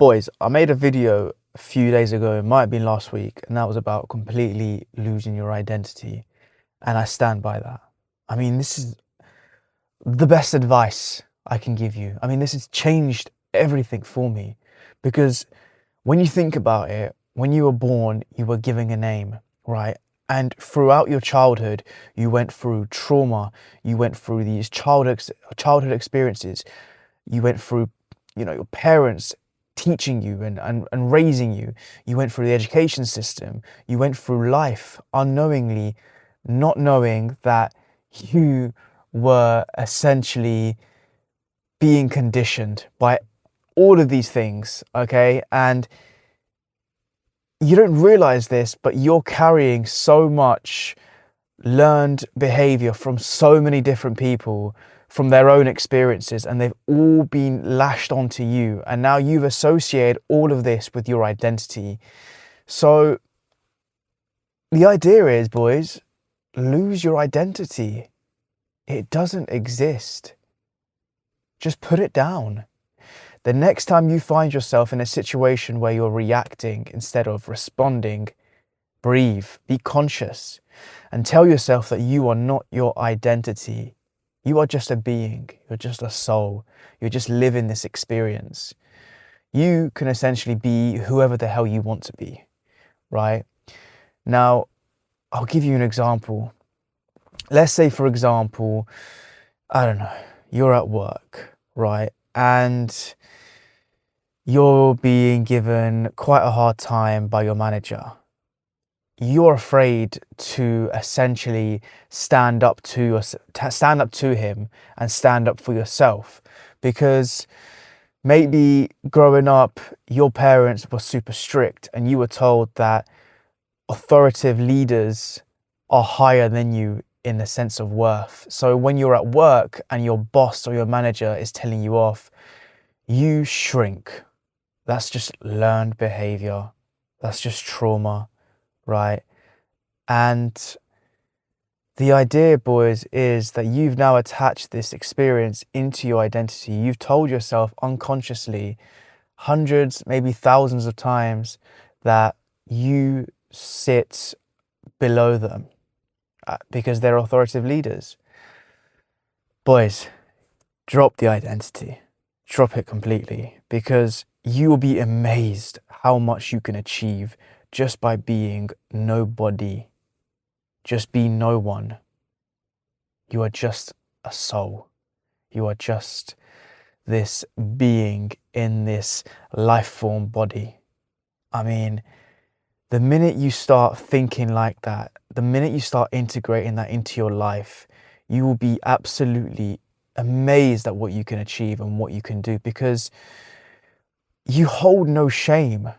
Boys, I made a video a few days ago, it might have been last week, and that was about completely losing your identity. And I stand by that. I mean, this is the best advice I can give you. I mean, this has changed everything for me because when you think about it, when you were born, you were given a name, right? And throughout your childhood, you went through trauma, you went through these childhood experiences, you went through, your parents teaching you and raising you. You went through the education system, you went through life unknowingly, not knowing that you were essentially being conditioned by all of these things, okay? And you don't realize this, but you're carrying so much learned behavior from so many different people, from their own experiences, and they've all been lashed onto you. And now you've associated all of this with your identity. So the idea is, boys, lose your identity. It doesn't exist. Just put it down. The next time you find yourself in a situation where you're reacting instead of responding, breathe, be conscious, and tell yourself that you are not your identity. You are just a being. You're just a soul. You're just living this experience. You can essentially be whoever the hell you want to be, right? Now, I'll give you an example. Let's say, for example, I don't know, you're at work, right? And you're being given quite a hard time by your manager. You're afraid to essentially stand up to him and stand up for yourself, because maybe growing up, your parents were super strict and you were told that authoritative leaders are higher than you in the sense of worth. So when you're at work and your boss or your manager is telling you off, you shrink. That's just learned behavior. That's just trauma, right? And the idea, boys, is that you've now attached this experience into your identity. You've told yourself unconsciously hundreds, maybe thousands of times that you sit below them because they're authoritative leaders. Boys, drop the identity. Drop it completely, because you will be amazed how much you can achieve just by being nobody. Just be no one. You are just a soul. You are just this being in this life form body. I mean, the minute you start thinking like that, the minute you start integrating that into your life, you will be absolutely amazed at what you can achieve and what you can do, because you hold no shame.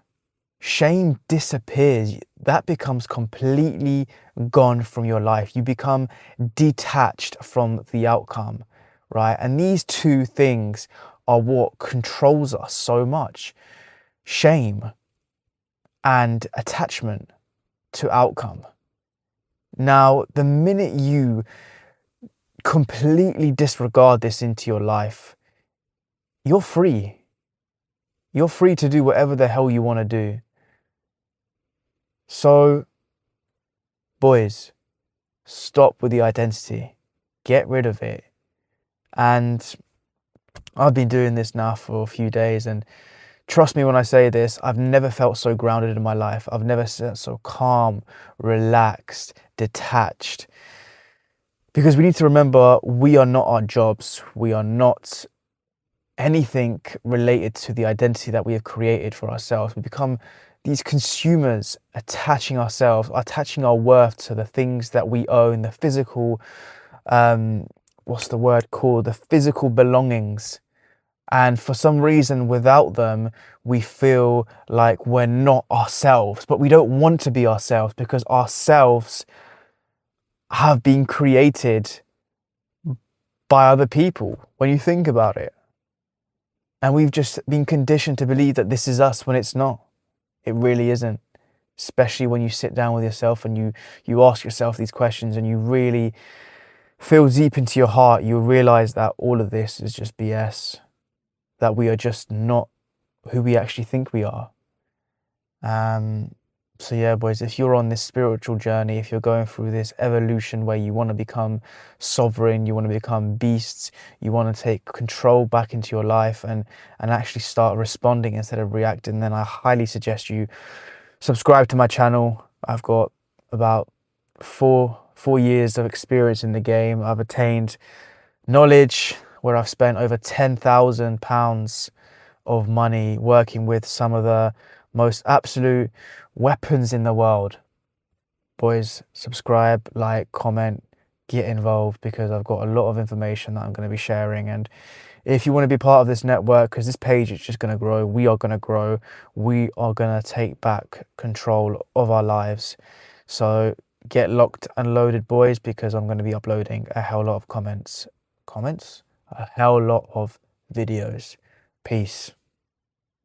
Shame disappears. That becomes completely gone from your life. You become detached from the outcome, right? And these two things are what controls us so much. Shame and attachment to outcome. Now, the minute you completely disregard this into your life, you're free. You're free to do whatever the hell you want to do. So, boys, stop with the identity. Get rid of it. And I've been doing this now for a few days, and trust me when I say this, I've never felt so grounded in my life. I've never felt so calm, relaxed, detached. Because we need to remember, we are not our jobs. We are not anything related to the identity that we have created for ourselves. We become these consumers, attaching our worth to the things that we own, the physical, what's the word called? The physical belongings. And for some reason, without them, we feel like we're not ourselves, but we don't want to be ourselves, because ourselves have been created by other people, when you think about it. And we've just been conditioned to believe that this is us when it's not. It really isn't. Especially when you sit down with yourself and you ask yourself these questions and you really feel deep into your heart, you realize that all of this is just BS. That we are just not who we actually think we are. So yeah, boys, if you're on this spiritual journey, if you're going through this evolution where you want to become sovereign, you want to become beasts, you want to take control back into your life and actually start responding instead of reacting, then I highly suggest you subscribe to my channel. I've got about four years of experience in the game. I've attained knowledge where I've spent over £10,000 of money working with some of the most absolute weapons in the world. Boys, subscribe, like, comment, get involved, because I've got a lot of information that I'm going to be sharing. And if you want to be part of this network, because this page is just going to grow, we are going to grow, we are going to take back control of our lives. So get locked and loaded, boys, because I'm going to be uploading a hell lot of comments, a hell lot of videos. Peace.